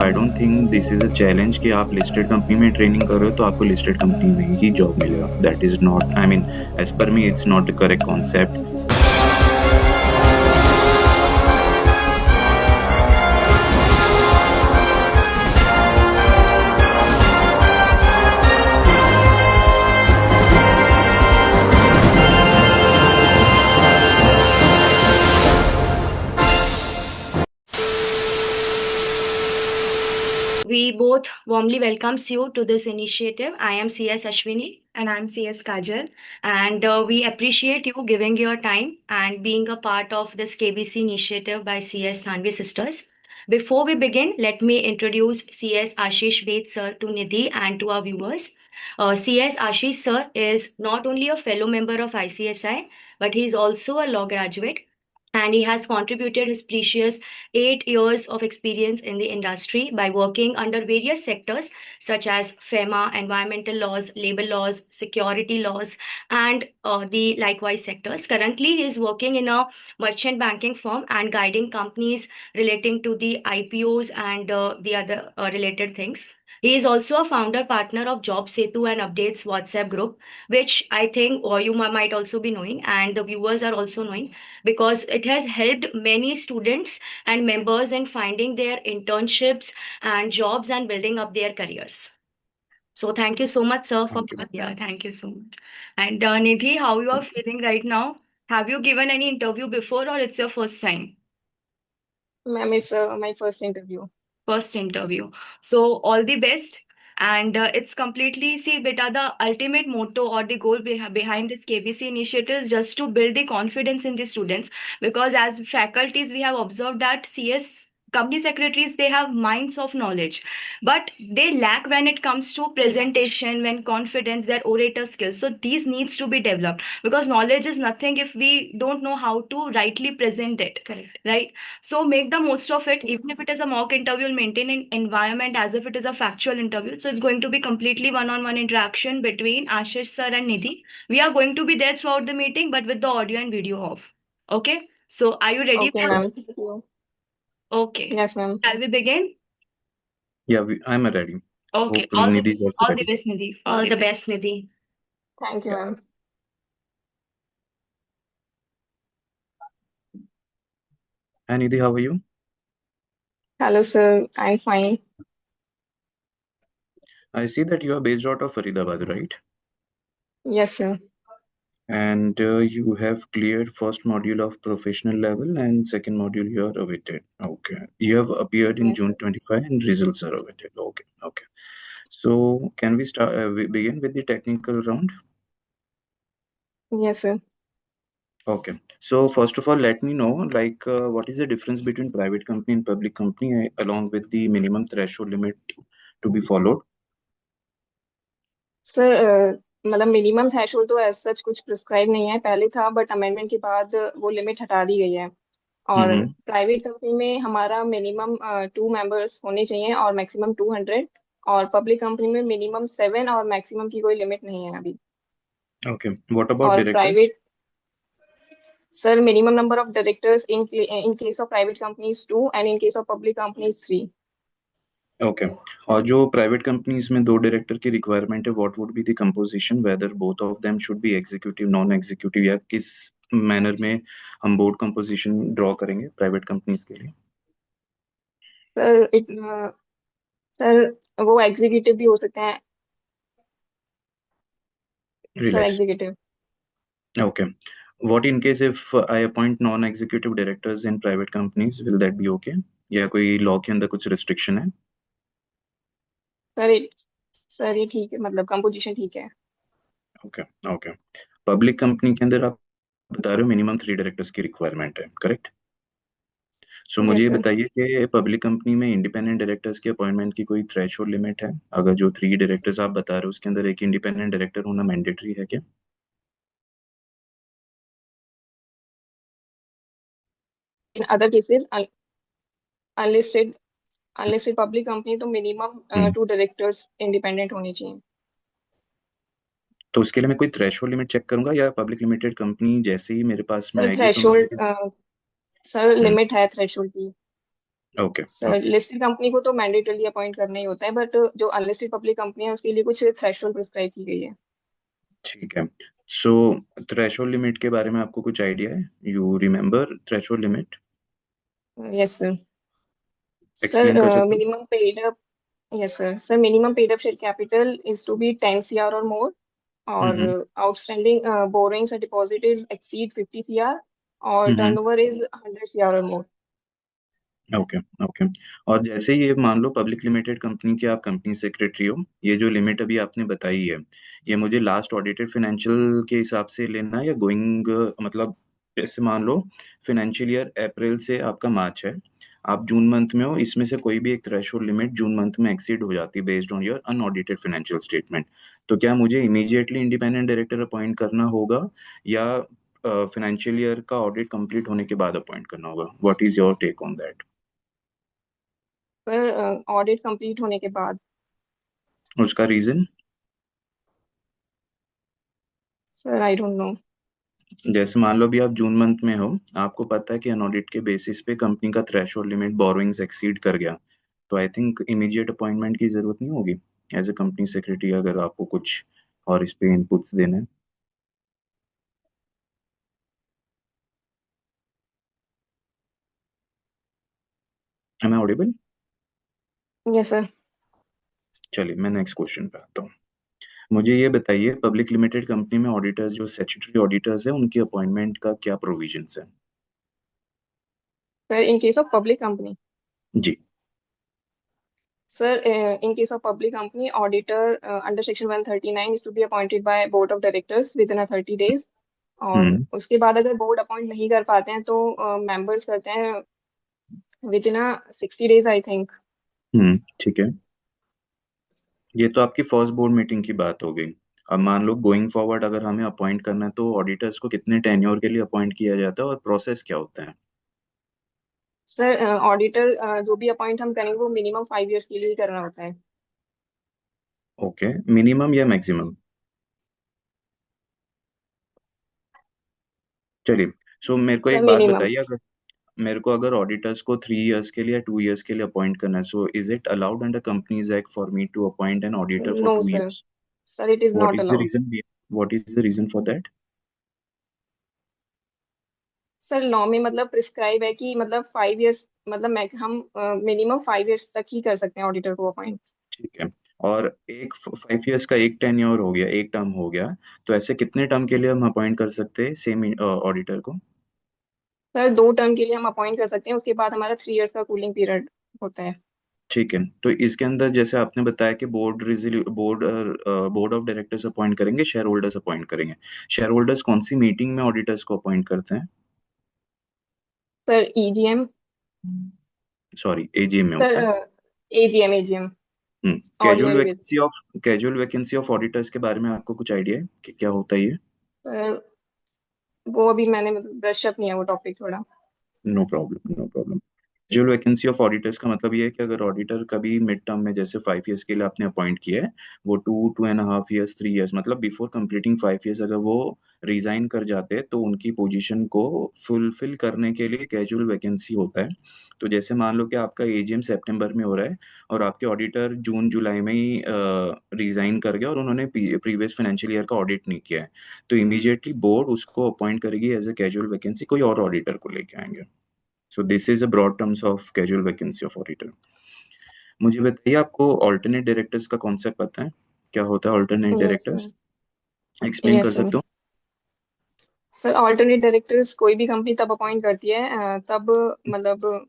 I don't think this is a challenge कि आप listed company में ट्रेनिंग कर रहे हो तो आपको लिस्टेड कंपनी में ही जॉब मिलेगा. That is not, I mean, as per me it's not the correct concept. We both warmly welcomes you to this initiative. I am CS Ashwini. And I'm CS Kajal. And we appreciate you giving your time and being a part of this KBC initiative by CS Thanvi Sisters. Before we begin, let me introduce CS Ashish Bed sir to Nidhi and to our viewers. CS Ashish sir is not only a fellow member of ICSI, but he is also a law graduate, and he has contributed his precious 8 years of experience in the industry by working under various sectors such as FEMA, environmental laws, labor laws, security laws, and the likewise sectors. Currently, he is working in a merchant banking firm and guiding companies relating to the IPOs and the other related things. He is also a founder partner of Job Setu and Updates WhatsApp group, which I think you might also be knowing, and the viewers are also knowing, because it has helped many students and members in finding their internships and jobs and building up their careers. So thank you so much, sir, for Thank you. Yeah, thank you so much. And Nidhi, how you are feeling right now? Have you given any interview before or it's your first time? Ma'am, it's my first interview. First interview. So all the best. And it's completely, see, beta, the ultimate motto or the goal behind this KBC initiative is just to build the confidence in the students. Because as faculties, we have observed that CS company secretaries, they have minds of knowledge, but they lack when it comes to presentation, when confidence, their orator skills. So these needs to be developed, because knowledge is nothing if we don't know how to rightly present it. Correct. Right? So make the most of it. Even if it is a mock interview, maintain an environment as if it is a factual interview. So it's going to be completely one-on-one interaction between Ashish sir and Nidhi. We are going to be there throughout the meeting, but with the audio and video off. Okay? So are you ready? Okay, ma'am. Thank you. Okay. Yes, ma'am. Shall we begin? Yeah, I'm ready. Okay. Hope Nidhi is also All the ready. best, Nidhi. All the best, Nidhi. Thank you, Yeah. ma'am. Hi Nidhi, how are you? Hello, sir. I'm fine. I see that you are based out of Faridabad, right? Yes, sir. And you have cleared first module of professional level and second module you are awaited. Okay. You have appeared in Yes, June sir. 25 and results are awaited. Okay. Okay. So can we start? We begin with the technical round. Yes, sir. Okay. So first of all, let me know what is the difference between private company and public company along with the minimum threshold limit to be followed. Sir मतलब minimum threshold तो as such कुछ prescribe नहीं है, पहले था, but amendment के बाद वो लिमिट हटा दी गई है। और Mm-hmm. प्राइवेट कंपनी में हमारा मिनिमम 2 मेंबर्स होने चाहिए और मैक्सिमम 200, और पब्लिक कंपनी में मिनिमम 7 और मैक्सिमम की कोई लिमिट नहीं है अभी। Okay. What about और directors? Private sir minimum number of directors in case of private companies 2 and in case of public companies 3। Okay. और जो प्राइवेट कंपनीज में 2 डायरेक्टर की रिक्वायरमेंट है, what would be the composition, whether both of them should be executive, non executive, या किस manner में हम board composition draw करेंगे प्राइवेट कंपनीज के लिए? सर सर वो एग्जीक्यूटिव भी हो सकते हैं। Sir relax. Executive. Okay. What in case if I appoint non-executive directors in private companies, will that be okay? या कोई लॉ के अंदर कुछ रिस्ट्रिक्शन है? सर सर ये ठीक है, मतलब कंपोजिशन ठीक है। ओके. ओके. पब्लिक कंपनी के अंदर आप बता रहे हो मिनिमम 3 डायरेक्टर्स की रिक्वायरमेंट है, करेक्ट? सो मुझे यस ये सर। बताइए कि पब्लिक कंपनी में इंडिपेंडेंट डायरेक्टर्स की अपॉइंटमेंट की कोई थ्रेशोल्ड लिमिट है? अगर जो 3 डायरेक्टर्स आप बता रहे हो उसके अंदर एक इंडिपेंडेंट डायरेक्टर होना मैंडेटरी है क्या? In other cases unlisted unlisted public company तो मिनिमम 2 डायरेक्टर्स इंडिपेंडेंट होने चाहिए। तो उसके लिए मैं कोई थ्रेशोल्ड लिमिट चेक करूंगा या पब्लिक लिमिटेड कंपनी जैसे ही मेरे पास में सर आएगी तो मैं थ्रेशोल्ड सर हम्म, लिमिट है थ्रेशोल्ड की। Okay sir okay listed company को तो मैंडेटरली अपॉइंट करना ही होता है, बट जो अनलिस्टेड पब्लिक कंपनी है उसके लिए कुछ थ्रेशोल्ड प्रिस्क्राइब की गई है। ठीक है। सो थ्रेशोल्ड लिमिट के बारे में आपको कुछ आइडिया है? You remember threshold limit? Yes sir. Sir explain कर सकते हो? Minimum paid up, yes sir, sir minimum paid up share capital is to be 10 CR or more, or hmm outstanding borrowings or deposit is exceed 50 CR, और हम्म turnover is 100 CR or more. Okay okay. और जैसे ये मान लो public limited company की आप company secretary हो, ये जो लिमिट अभी आपने बताई है, ये मुझे लास्ट ऑडिटेड फाइनेंशियल के हिसाब से लेना है या गोइंग, मतलब जैसे मान लो फाइनेंशियल ईयर अप्रैल से आपका मार्च है, आप जून मंथ में हो, इसमें से कोई भी एक थ्रेशोल्ड लिमिट जून मंथ में एक्सीड हो जाती है based on your unaudited financial statement, तो क्या मुझे इमीडिएटली इंडिपेंडेंट डायरेक्टर अपॉइंट करना होगा या फाइनेंशियल ईयर का ऑडिट कंप्लीट होने के बाद अपॉइंट करना होगा? What is your take on that? पर ऑडिट कंप्लीट होने के बाद। उसका reason? Sir I don't know. जैसे मान लो अभी आप जून मंथ में हो, आपको पता है कि अनऑडिट के बेसिस पे कंपनी का थ्रेशोल्ड लिमिट बोरोइंग्स एक्सीड कर गया, तो आई थिंक इमीडिएट अपॉइंटमेंट की जरूरत नहीं होगी एज ए कंपनी सेक्रेटरी, अगर आपको कुछ और इस पे इनपुट्स देने हैं। Am I audible? Yes sir. चलिए मैं नेक्स्ट क्वेश्चन पे आता हूँ। मुझे ये बताइए, पब्लिक लिमिटेड कंपनी में ऑडिटर्स जो स्टैट्यूटरी ऑडिटर्स है, उनकी अपॉइंटमेंट का क्या प्रोविजंस है? Sir in case of public company, जी। Sir in case of public company, auditor under section 139 is to be appointed by board of directors within a 30 days, और हम्म उसके बाद अगर बोर्ड अपॉइंट नहीं कर पाते हैं तो मेंबर्स करते हैं with in a 60 days I think. ठीक है। ये तो आपकी फर्स्ट बोर्ड मीटिंग की बात हो गई। अब मान लो गोइंग फॉरवर्ड अगर हमें अपॉइंट करना है, तो ऑडिटर्स को कितने टेन्योर के लिए अपॉइंट किया जाता है और प्रोसेस क्या होता है? सर ऑडिटर जो भी अपॉइंट हम करेंगे वो मिनिमम 5 years के लिए ही करना होता है। ओके, मिनिमम या मैक्सिमम? चलिए। सो मेरे को सर एक बात मिनिमम। बताइए, अगर मेरे को अगर ऑडिटर्स को 3 इयर्स के लिए या 2 इयर्स के लिए अपॉइंट करना है, so is it allowed under companies act for me to appoint an auditor for no two sir, years sir it is what not is the allowed. Reason? What is the reason for that? Sir law में मतलब prescribe है कि मतलब 5 years, मतलब हम minimum 5 years तक ही कर सकते हैं ऑडिटर को अपॉइंट। ठीक है। और एक 5 इयर्स का एक टेन्योर हो गया, एक टर्म हो गया, तो ऐसे कितने टर्म के लिए हम अपॉइंट कर सकते हैं सेम ऑडिटर को? सर 2 टर्म के लिए हम अपॉइंट कर सकते हैं, उसके बाद हमारा 3 years का कूलिंग पीरियड होता है। ठीक है। तो इसके अंदर जैसे आपने बताया कि बोर्ड ऑफ डायरेक्टर्स अपॉइंट करेंगे, शेयर होल्डर्स अपॉइंट करेंगे। शेयर होल्डर्स कौन सी मीटिंग में ऑडिटर्स को अपॉइंट करते हैं? Sir EGM. सॉरी, एजीएम में सर होता है। AGM AGM hmm. Ordinary basis. Casual vacancy of auditors के बारे में आपको कुछ आइडिया है कि क्या होता है ये? सर वो अभी मैंने मतलब ब्रश अप नहीं है वो टॉपिक थोड़ा। No problem no problem. Casual vacancy of auditors का मतलब ये है कि अगर ऑडिटर कभी मिड टर्म में, जैसे 5 इयर्स के लिए आपने अपॉइंट किया है, वो 2.5 इयर्स 3 इयर्स, मतलब बिफोर कंप्लीटिंग 5 इयर्स अगर वो रिजाइन कर जाते हैं, तो उनकी पोजीशन को फुलफिल करने के लिए कैजुअल वैकेंसी होता है। तो जैसे मान लो कि आपका एजीएम सितंबर में हो रहा है और आपके ऑडिटर जून जुलाई में ही रिजाइन कर गया और उन्होंने प्रीवियस फाइनेंशियल ईयर का ऑडिट नहीं किया है, तो इमीडिएटली बोर्ड उसको अपॉइंट करेगी एज ए कैजुअल वैकेंसी, कोई और ऑडिटर को लेके आएंगे। So this is a broad terms of casual vacancy of auditor. मुझे बताइए, आपको ऑल्टरनेट डायरेक्टर्स का कॉन्सेप्ट पता है? क्या होता है alternate yes directors? Sir. Explain कर यस सर। सकते हो? सर ऑल्टरनेट डायरेक्टर्स कोई भी कंपनी तब अपॉइंट करती है तब मतलब,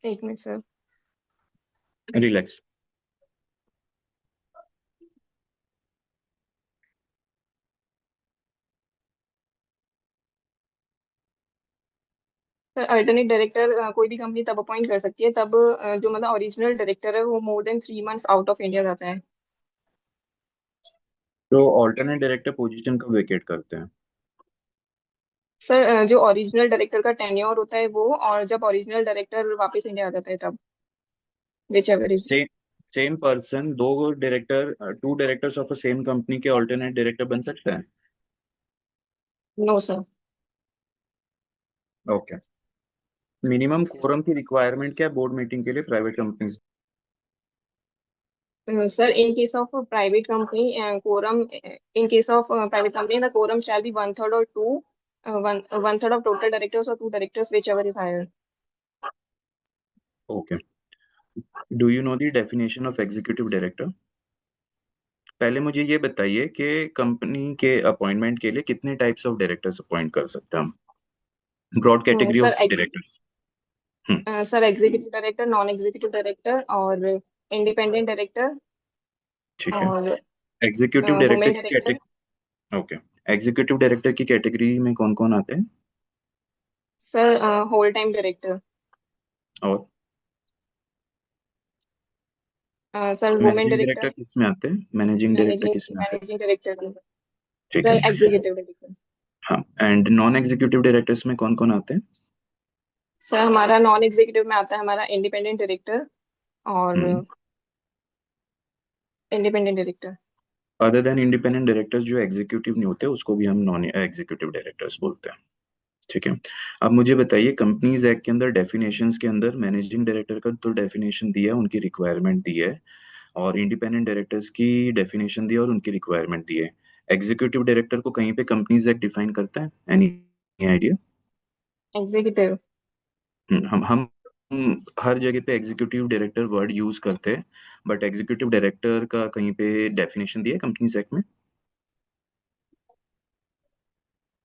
एक minute sir. Relax. Sir alternate director कोई भी कंपनी तब अपॉइंट कर सकती है तब जो मतलब ओरिजिनल डायरेक्टर है वो more than 3 months out of India जाता है। तो ऑल्टरनेट डायरेक्टर पोजीशन कब वेकेट करते हैं? सर जो ओरिजिनल डायरेक्टर का टेन्योर होता है वो, और जब ओरिजिनल डायरेक्टर वापस इंडिया आ जाता है तब, whichever is. Same same person, दो director, two directors of a same company के ऑल्टरनेट डायरेक्टर बन सकते हैं? No sir. Okay. Minimum quorum की रिक्वायरमेंट क्या है बोर्ड मीटिंग के लिए private companies? Sir, in case of a private company, quorum, in case of private company, the quorum shall be one third or two, one third of total directors or two directors, whichever is higher. Okay. Do you know the definition of executive director? पहले मुझे ये बताइए कि company के appointment के लिए कितने types of directors appoint कर सकते हैं हम, broad category Sir, of directors. sir, executive director, non-executive director, और independent director, ठीक है. और एग्जीक्यूटिव डायरेक्टर women की director. Category. Okay. Executive director की कैटेगरी में कौन कौन आते हैं? Sir, whole time director. और Sir, women managing director, director किस में आते हैं? मैनेजिंग डायरेक्टर managing किस में आते हैं? managing director. ठीक Sir, है. executive director. हाँ. एंड नॉन एग्जीक्यूटिव डायरेक्टर्स में कौन कौन आते हैं? सर, हमारा नॉन एग्जीक्यूटिव में आता है हमारा इंडिपेंडेंट डायरेक्टर और independent director. Other than independent directors जो एग्जीक्यूटिव नहीं होते उसको भी हम नॉन एग्जीक्यूटिव डायरेक्टर्स बोलते हैं. ठीक है. अब मुझे बताइए कंपनीज एक्ट के अंदर डेफिनेशंस के अंदर मैनेजिंग डायरेक्टर का तो डेफिनेशन दिया है, उनकी रिक्वायरमेंट दी है, और इंडिपेंडेंट डायरेक्टर्स की डेफिनेशन दी है और उनकी रिक्वायरमेंट दी है. एग्जीक्यूटिव डायरेक्टर को कहीं पे कंपनीज एक्ट डिफाइन करता है? Any idea? एग्जीक्यूटिव. हम हर जगह पे एग्जीक्यूटिव डायरेक्टर वर्ड यूज करते हैं, बट एग्जीक्यूटिव डायरेक्टर का कहीं पे डेफिनेशन दिया है कंपनीज एक्ट में?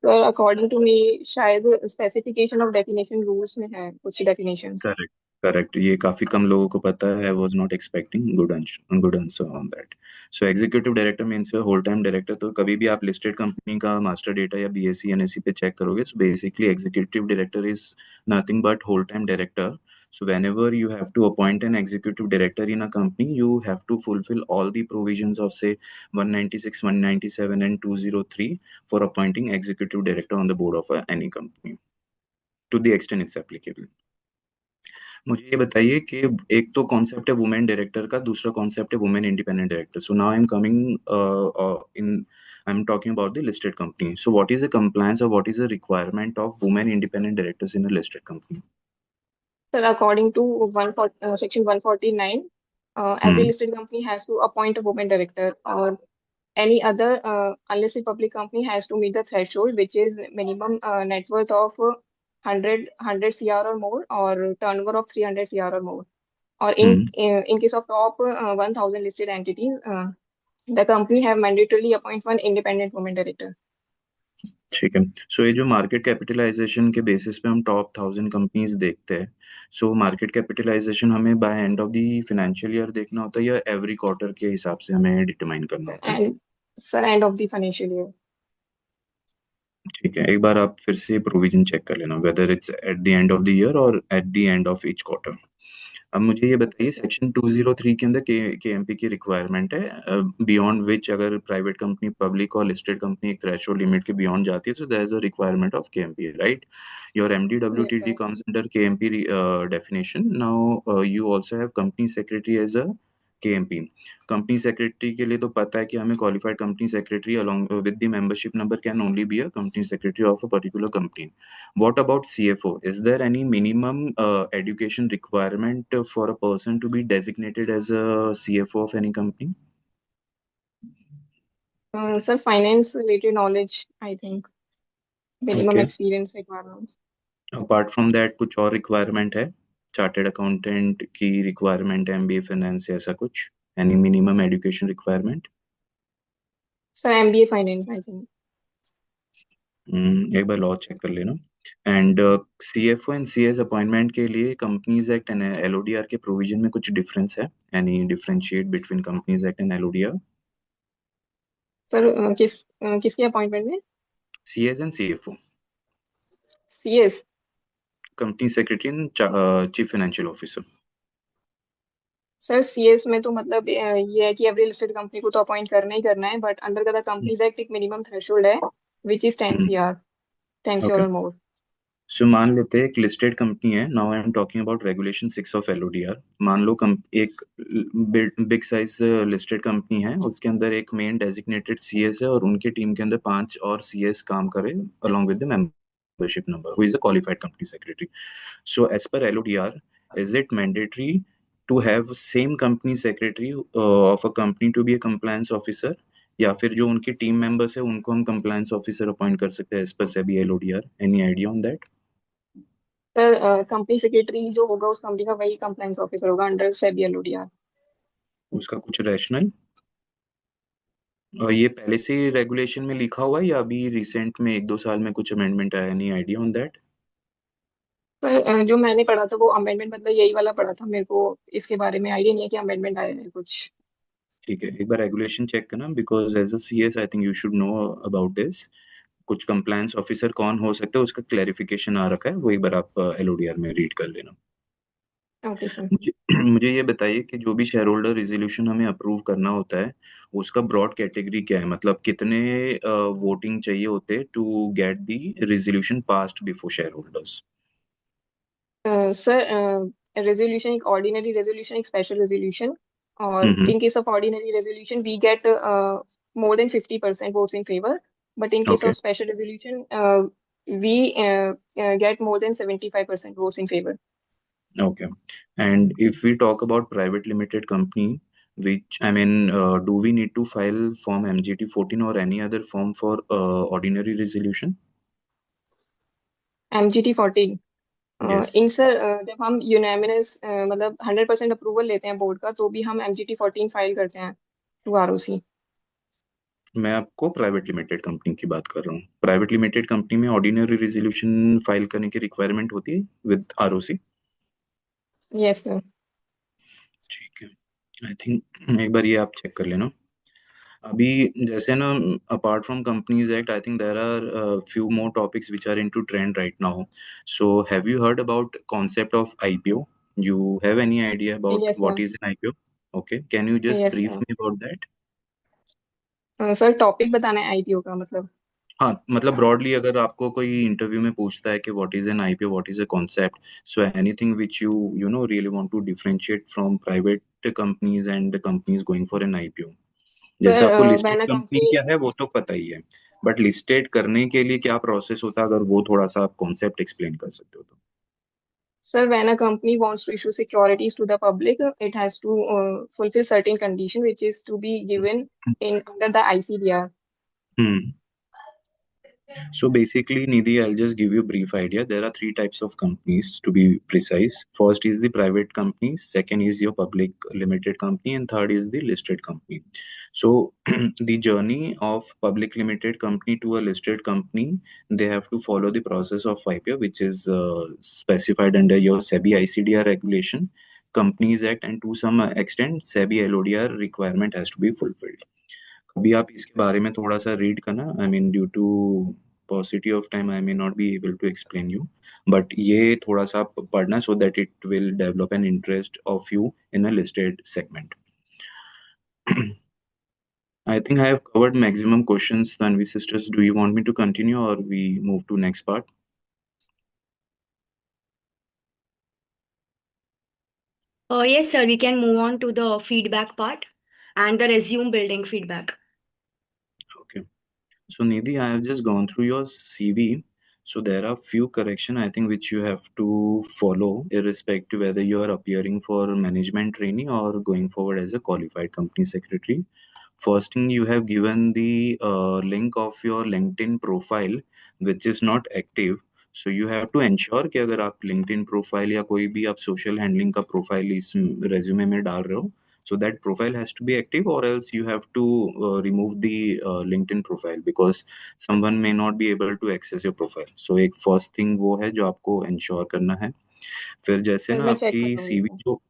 तो अकॉर्डिंग टू मी शायद स्पेसिफिकेशन ऑफ डेफिनेशन रूल्स में है कुछ डेफिनेशंस. करेक्ट. करेक्ट. ये काफी कम लोगों को पता है. I was not expecting good answer on that. So executive director means whole time director. तो कभी भी आप लिस्टेड कंपनी का मास्टर डेटा या बीएससी एनएससी पे चेक करोगे, so basically executive director is nothing but whole time director. So whenever you have to appoint an executive director in a company, you have to fulfill all the provisions of say 196, 197 and 203 for appointing executive director on the board of any company, to the extent it's applicable. मुझे ये बताइए कि एक तो concept है women director का, दूसरा concept है women independent director. So now I am coming in I am talking about the listed company. So what is the compliance और what is the requirement of women independent directors in a listed company? Sir, according to section 149, every listed company has to appoint a woman director, or any other unlisted public company has to meet the threshold, which is minimum net worth of 100 CR or more, or turnover of 300 CR or more. Or in case of top 1000 listed entities, the company have mandatorily appoint one independent woman director. ठीक है. सो ये जो market capitalisation के basis पे हम top 1000 companies देखते हैं, so market capitalization हमें by end of the financial year देखना होता है या एवरी क्वार्टर के हिसाब से हमें डिटरमाइन करना होता है? And sir, end of the financial year. ठीक है. एक बार आप फिर से प्रोविजन चेक कर लेना whether it's at the end of the year और at the end of each quarter. अब मुझे ये बताइए, Okay, sir. सेक्शन 203 के अंदर केएमपी की रिक्वायरमेंट है, बियॉन्ड विच अगर प्राइवेट कंपनी, पब्लिक और लिस्टेड कंपनी एक थ्रेशोल्ड लिमिट के बियॉन्ड जाती है, so there is a requirement of KMP, right? Your MD Yes, WTD sir. Comes under KMP definition. Now you also have company secretary as a KMP. Company secretary के लिए तो पता है कि हमें qualified company secretary along with the membership number can only be a company secretary of a particular company. What about CFO? Is there any minimum education requirement for a person to be designated as a CFO of any company? Sir, finance related knowledge, I think. Minimum Okay. experience requirements. Apart from that, कुछ और requirement है? Chartered accountant की requirement है, MBA finance या ऐसा कुछ? Any minimum education requirement? Sir, MBA finance, I think. एक बार law check कर लेना. And CFO and CS appointment के लिए कंपनीज एक्ट एंड LODR के प्रोविजन में कुछ डिफरेंस है? Any differentiate between companies act and LODR? Sir, किसके अपॉइंटमेंट में? CS and CFO, CS. Company secretary and chief financial officer. Sir, CS में तो मतलब ये है कि एवरी लिस्टेड कंपनी को तो अपॉइंट करना ही करना है, but under the companies act एक मिनिमम थ्रेशोल्ड है, which is 10 CR, 10 CR okay. और मोर. सो मान लेते हैं एक लिस्टेड कंपनी है. Now I am talking about regulation 6 of LODR. मान लो एक बिग साइज लिस्टेड कंपनी है, उसके अंदर एक मेन डेजिग्नेटेड CS है और उनकी टीम के अंदर 5 और CS काम करे along with the membership number, who is a qualified company secretary. So as per LODR, is it mandatory to have same company secretary of a company to be a compliance officer, या फिर जो उनके team members है उनको हम compliance officer appoint कर सकते हैं as per SEBI LODR? Any idea on that? Sir company secretary जो होगा उस कंपनी का वही कंप्लायंस ऑफिसर होगा अंडर सेबी एलओडीआर। उसका कुछ रैशनल, और ये पहले से रेगुलेशन में लिखा हुआ है या अभी रिसेंट में 1-2 साल में कुछ अमेंडमेंट आया? Any idea on that? पर जो मैंने पढ़ा था वो अमेंडमेंट मतलब यही वाला पढ़ा था, मेरे को इसके बारे में आइडिया नहीं है कि अमेंडमेंट आया है कुछ। ठीक है, एक बार रेगुलेशन चेक करना, because as a CS I think you should know about this. कुछ कंप्लायंस ऑफिसर कौन हो सकता है उसका क्लैरिफिकेशन आ रखा है, वो एक बार आप एलओडीआर में रीड कर लेना। Okay sir. मुझे मुझे ये बताइए कि जो भी शेयर होल्डर रेजोल्यूशन हमें अप्रूव करना होता है उसका ब्रॉड कैटेगरी क्या है, मतलब कितने वोटिंग चाहिए होते to get the resolution passed before share holders? Sir resolution एक ऑर्डिनरी रेजोल्यूशन, एक स्पेशल रेजोल्यूशन, और hmm. In case of ordinary resolution we get more than 50% votes in favour, but in case okay, of special resolution we get more than 75% votes in favour. okay. And if we talk about private limited company, which I mean, do we need to file form MGT 14 or any other form for ordinary resolution? MGT 14 Yes. In sir जब हम यूनामिनस मतलब 100% approval लेते हैं board का तो भी हम MGT 14 file करते हैं टू आरओसी। मैं आपको प्राइवेट लिमिटेड कंपनी की बात कर रहा हूँ। प्राइवेट लिमिटेड कंपनी में ऑर्डिनरी रेजोल्यूशन फाइल करने की रिक्वायरमेंट होती है विद आरओसी? Yes sir. ठीक है, आई थिंक एक बार ये आप चेक कर लेना। अभी जैसे ना, apart from companies act, I think there are few more topics which are into trend right now. So have you heard about concept of IPO? You have any idea about yes what sir. is an IPO? Okay, can you just yes brief sir. me about that? Sir topic बताना है IPO का मतलब। हाँ, मतलब broadly अगर आपको कोई interview में पूछता है कि what is an IPO, what is a concept, so anything which you know really want to differentiate from private companies and companies going for an IPO. जैसे सर आपको listed when a company company क्या है वो तो पता ही है, but listed करने के लिए क्या प्रोसेस होता है, अगर वो थोड़ा सा आप कॉन्सेप्ट एक्सप्लेन कर सकते हो तो। Sir, when a company wants to issue securities to the public, it has to fulfill certain condition, which is to be given in under the ICDR. Hmm. So basically, Nidhi, I'll just give you a brief idea. There are three types of companies to be precise. First is the private company, second is your public limited company, and third is the listed company. So the journey of public limited company to a listed company, they have to follow the process of IPO, which is specified under your SEBI ICDR regulation, Companies Act, and to some extent, SEBI LODR requirement has to be fulfilled. अभी आप इसके बारे में थोड़ा सा read करना, I mean due to paucity of time I may not be able to explain you, but ये थोड़ा सा आप पढ़ना so that it will develop an interest of you in a listed segment. I think I have covered maximum questions. Tanvi sisters, do you want me to continue or we move to next part? Yes, sir, we can move on to the feedback part and the resume building feedback. Okay. So Nidhi, I have just gone through your CV. So there are few correction I think which you have to follow, irrespective whether you are appearing for management training or going forward as a qualified company secretary. First thing, you have given the link of your LinkedIn profile which is not active. So you have to ensure कि अगर आप LinkedIn profile या कोई भी आप social handling का profile इस resume में डाल रहे हो, so that profile has to be active, or else you have to remove the LinkedIn profile because someone may not be able to access your profile. So एक first thing वो है जो आपको ensure करना है। फिर जैसे सर ना मैं चेक आपकी कर लूंगी CV सर। जो,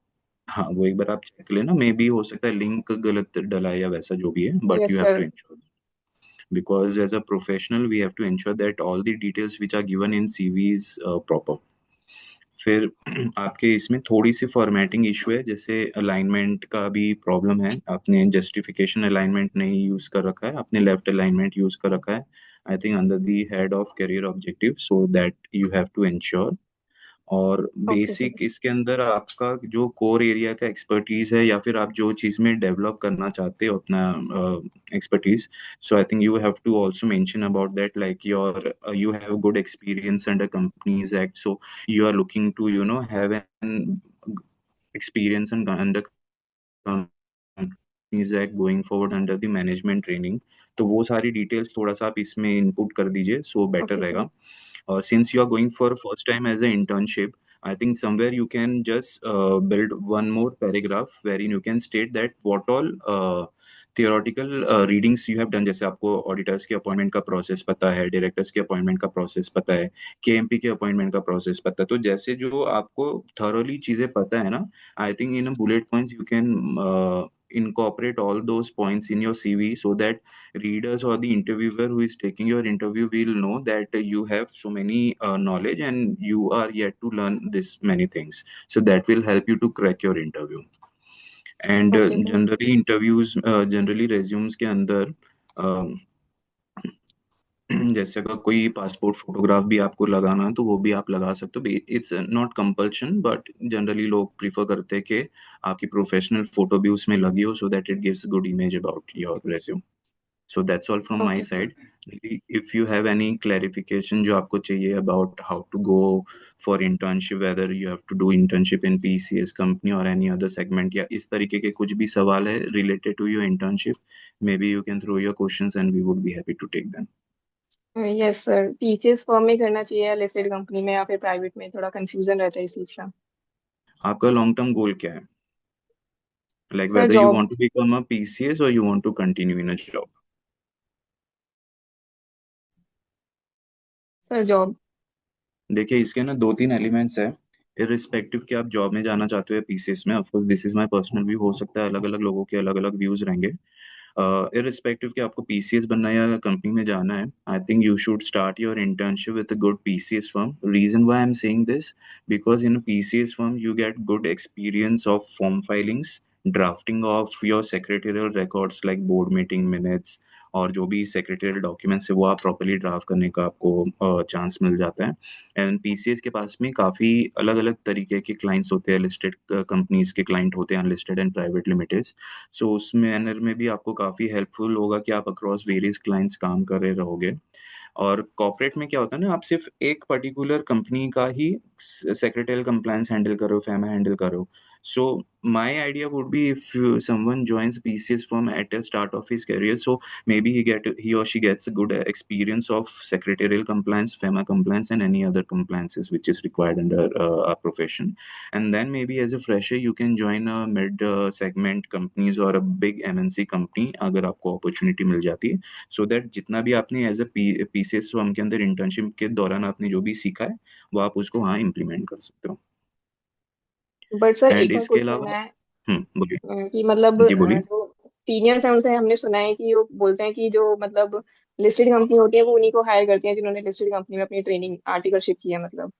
हाँ वो एक बार आप चेक लेना, मे बी हो सकता है लिंक गलत डला है या वैसा जो भी है, but yes you have to sir. ensure because as a professional we have to ensure that all the details which are given in CV is proper. फिर आपके इसमें थोड़ी सी फॉर्मेटिंग इशू है, जैसे अलाइनमेंट का भी प्रॉब्लम है, आपने जस्टिफिकेशन अलाइनमेंट नहीं यूज कर रखा है, आपने लेफ्ट अलाइनमेंट यूज कर रखा है, I think under the head of career objective, so that you have to ensure. और ओके सर। बेसिक इसके अंदर आपका जो कोर एरिया का एक्सपर्टीज है या फिर आप जो चीज़ में डेवलप करना चाहते हो अपना expertise, so I think you have to also mention about that, like you have good experience under Companies Act, so you are looking to have an experience under Companies Act going forward under the management training. तो वो सारी details थोड़ा सा आप इसमें input कर दीजिए, so better okay sir. रहेगा. Since you are going for first time as an internship, I think somewhere you can just build one more paragraph wherein you can state that what all theoretical readings you have done. जैसे आपको auditors के appointment का process पता है, directors के appointment का process पता है, केएमपी के अपॉइंटमेंट का प्रोसेस पता है, तो जैसे जो आपको थॉरोली चीजें पता है ना, I think in bullet points you can incorporate all those points in your CV so that readers or the interviewer who is taking your interview will know that you have so many knowledge and you are yet to learn this many things, so that will help you to crack your interview. And okay sir. generally interviews, generally resumes के अंदर uh, जैसे अगर कोई passport photograph भी आपको लगाना है तो वो भी आप लगा सकते हो. It's not compulsion, but generally लोग प्रीफर करते हैं कि आपकी प्रोफेशनल फोटो भी उसमें लगी हो, so that it gives good image about your resume. So that's all from my okay sir. side. If you have any clarification जो आपको चाहिए about how to go for internship, whether you have to do internship in PCS company or any other segment, या इस तरीके के कुछ भी सवाल है related to your internship, maybe you can throw your questions and we would be happy to take them. Yes sir, TCS firm में करना चाहिए या लिस्टेड कंपनी में या फिर प्राइवेट में, थोड़ा कंफ्यूजन रहता है इस चीज का। आपका long term goal क्या है? Like sir whether you job. want to become a PCS or you want to continue in a job. Sir job. देखिए इसके ना दो तीन एलिमेंट्स है. इरिस्पेक्टिव कि आप जॉब में जाना चाहते हो या पीसीएस में, of course this is my personal view, हो सकता है अलग अलग लोगों के अलग अलग व्यूज रहेंगे. इरिस्पेक्टिव कि आपको पीसीएस बनना है या कंपनी में जाना है, I think you should start your internship with a good PCS firm. Reason why I am saying this, because in PCS firm you get good experience of form filings, drafting of your secretarial records like board meeting minutes, और जो भी secretarial documents है वो आप properly draft करने का आपको chance मिल जाता है. एंड पीसीएस के पास में काफ़ी अलग अलग तरीके के क्लाइंट्स होते हैं, लिस्टेड कंपनीज के क्लाइंट होते हैं, अनलिस्टेड एंड प्राइवेट लिमिटेड. सो उस मैनर में भी आपको काफ़ी हेल्पफुल होगा कि आप अक्रॉस वेरियस क्लाइंट्स काम कर रहे रहोगे. और कॉर्पोरेट में क्या होता है ना, आप सिर्फ एक पर्टिकुलर कंपनी का ही सेक्रेटरियल कंप्लायंस हैंडल करो, फैमा हैंडल करो. So my idea would be if someone joins PCS firm at the start of his career, so maybe he or she gets a good experience of secretarial compliance, FEMA compliance, and any other compliances which is required under our profession. And then maybe as a fresher you can join a mid segment companies or a big MNC company अगर आपको opportunity मिल जाती है, so that जितना भी आपने as a PCS firm के अंदर internship के दौरान आपने जो भी सीखा है वो आप उसको वहाँ इम्प्लीमेंट कर सकते हो. बट सर एंड एक और इसके क्वेश्चन अलावा है बोलिए. कि मतलब जी बोलिए. जो सीनियर फर्म्स है, हमने सुना है कि वो बोलते हैं कि जो मतलब लिस्टेड कंपनी होती है वो उन्हीं को हायर करती है जिन्होंने लिस्टेड कंपनी में अपनी ट्रेनिंग आर्टिकलशिप की है मतलब।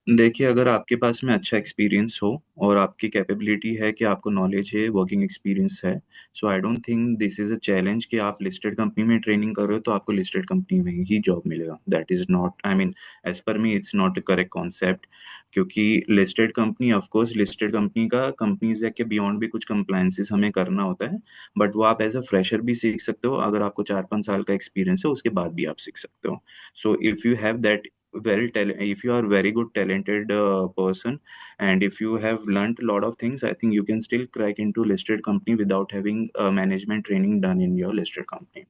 देखिए अगर आपके पास में अच्छा एक्सपीरियंस हो और आपकी कैपेबिलिटी है कि आपको नॉलेज है, वर्किंग एक्सपीरियंस है, so I don't think this is a challenge कि आप लिस्टेड कंपनी में ट्रेनिंग कर रहे हो तो आपको लिस्टेड कंपनी में ही जॉब मिलेगा. That is not, I mean as per me it's not a correct concept. क्योंकि listed company, of course listed company का कंपनीज एक्ट के बियॉन्ड भी कुछ कंप्लायंसेस हमें करना होता है, बट वो आप एज अ फ्रेशर भी सीख सकते हो. अगर आपको 4-5 साल का एक्सपीरियंस है उसके बाद भी आप सीख सकते हो. So if you have that if you are very good talented person, and if you have learned a lot of things, I think you can still crack into listed company without having management training done in your listed company.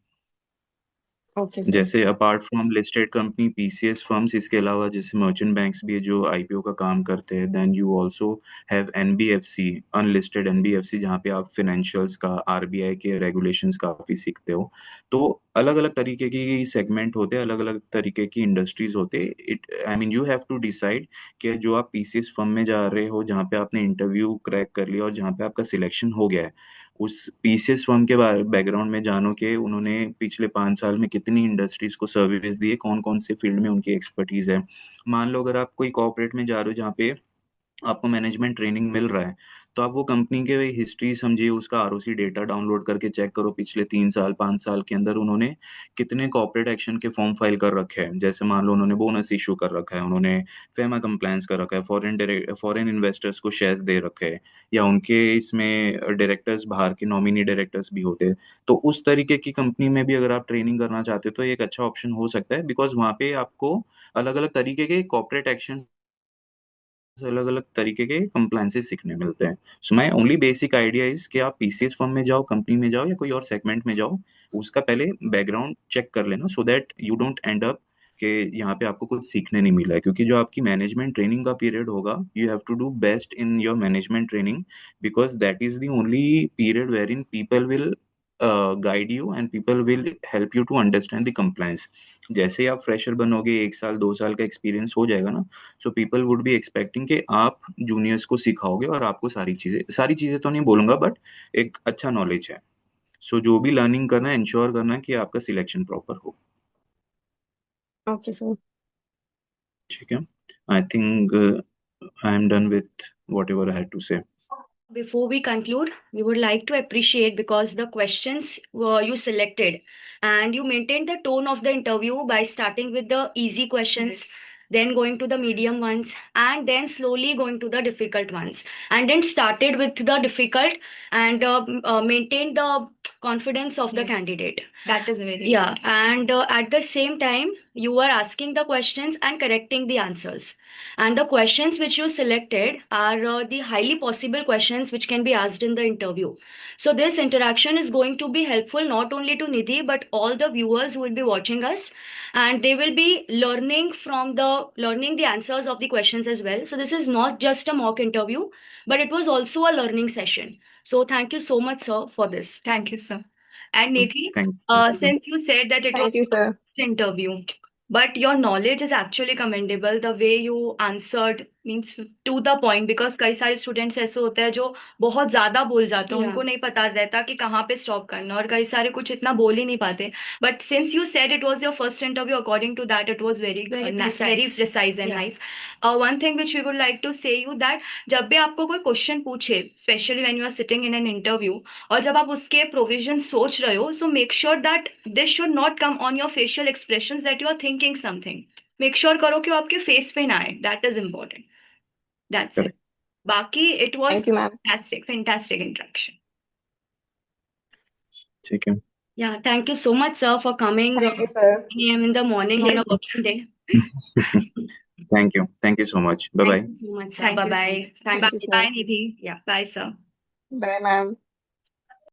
Okay sir. जैसे apart from listed company PCS firms, इसके अलावा जैसे merchant banks भी है जो IPO का काम करते हैं, then you also have NBFC, unlisted NBFC, जहाँ पे आप फाइनेंशियल्स का, आरबीआई के रेगुलेशंस काफ़ी सीखते हो. तो अलग अलग तरीके की सेगमेंट होते हैं, अलग अलग तरीके की इंडस्ट्रीज होते हैं. It I mean you have to decide कि जो आप पीसीएस फर्म में जा रहे हो, जहाँ पे आपने इंटरव्यू क्रैक कर लिया और जहाँ पे आपका सिलेक्शन हो गया है, उस पीसीएस फर्म के बैकग्राउंड में जानो कि उन्होंने पिछले 5 साल में कितनी इंडस्ट्रीज को सर्विस दी है, कौन कौन से फील्ड में उनकी एक्सपर्टीज है. मान लो अगर आप कोई कॉर्पोरेट में जा रहे हो जहाँ पे आपको मैनेजमेंट ट्रेनिंग मिल रहा है, तो आप वो कंपनी के हिस्ट्री समझिए, उसका आरओसी डेटा डाउनलोड करके चेक करो पिछले 3 साल 5 साल के अंदर उन्होंने कितने कॉर्पोरेट एक्शन के फॉर्म फाइल कर रखे हैं। जैसे मान लो उन्होंने बोनस इशू कर रखा है, उन्होंने फेमा कंप्लायंस कर रखा है, फॉरेन इन्वेस्टर्स को शेयर्स दे रखे हैं, या उनके इसमें डायरेक्टर्स बाहर के नॉमिनी डायरेक्टर्स भी होते हैं। तो उस तरीके की कंपनी में भी अगर आप ट्रेनिंग करना चाहते हो तो एक अच्छा ऑप्शन हो सकता है, बिकॉज वहाँ पे आपको अलग अलग तरीके के कॉर्पोरेट एक्शन, अलग अलग तरीके के कंप्लायंसेस सीखने मिलते हैं। So my only basic idea is कि आप पीसीएस फर्म में जाओ, कंपनी में जाओ, या कोई और सेगमेंट में जाओ, उसका पहले बैकग्राउंड चेक कर लेना, सो that you don't and up कि यहाँ पे आपको कुछ सीखने नहीं मिला है। क्योंकि जो आपकी मैनेजमेंट ट्रेनिंग का पीरियड होगा, you have to do best in your management training, because that is the only period where in people will guide you and people will help you to understand the compliance. जैसे ही आप fresher बनोगे, 1 साल 2 साल का experience हो जाएगा ना, so people would be expecting कि आप जूनियर्स को सिखाओगे और आपको सारी चीजें तो नहीं बोलूंगा, बट एक अच्छा नॉलेज है। सो जो भी लर्निंग करना है, इंश्योर करना है कि आपका सिलेक्शन प्रॉपर हो। Okay, sir. ठीक है, I think I am done with whatever I had to say. Before we conclude, we would like to appreciate because the questions you selected and you maintained the tone of the interview by starting with the easy questions, then going to the medium ones, and then slowly going to the difficult ones, and then started with the difficult and maintained the confidence of the Yes. candidate. That is very Yeah, and at the same time, you were asking the questions and correcting the answers. And the questions which you selected are the highly possible questions which can be asked in the interview. So this interaction is going to be helpful not only to Nidhi but all the viewers who will be watching us, and they will be learning the answers of the questions as well. So this is not just a mock interview, but it was also a learning session. So thank you so much, sir, for this. Thank you, sir. And Nidhi, Thanks. since you said that it was Thank you, sir. first interview, but your knowledge is actually commendable. The way you answered means to the point, because कई सारे students ऐसे होते हैं जो बहुत ज्यादा बोल जाते हैं, Yeah. उनको नहीं पता रहता कि कहाँ पे स्टॉप करना, और कई सारे कुछ इतना बोल ही नहीं पाते. But since you said it was your first interview, according to that, it was very Very very precise. precise and Yeah. nice. One thing which we would like to say you that जब भी आपको कोई question पूछे, especially when you are sitting in an interview, और जब आप उसके provision सोच रहे हो, so make sure that this should not come on your facial expressions that you are thinking something. Make sure करो कि वो आपके फेस पे ना आए. That is important. That's it. Correct. बाकी it was Thank you, ma'am. Fantastic interaction. ठीक है। Yeah, thank you so much, sir, for coming Thank you, sir. 9 a.m. in the morning on a working day. Thank you so much. Bye bye. Thank you so much, sir. Thank you so Bye-bye. much. Thank Bye, you, sir. bye, Nidhi. Yeah. Bye, sir. Bye, ma'am.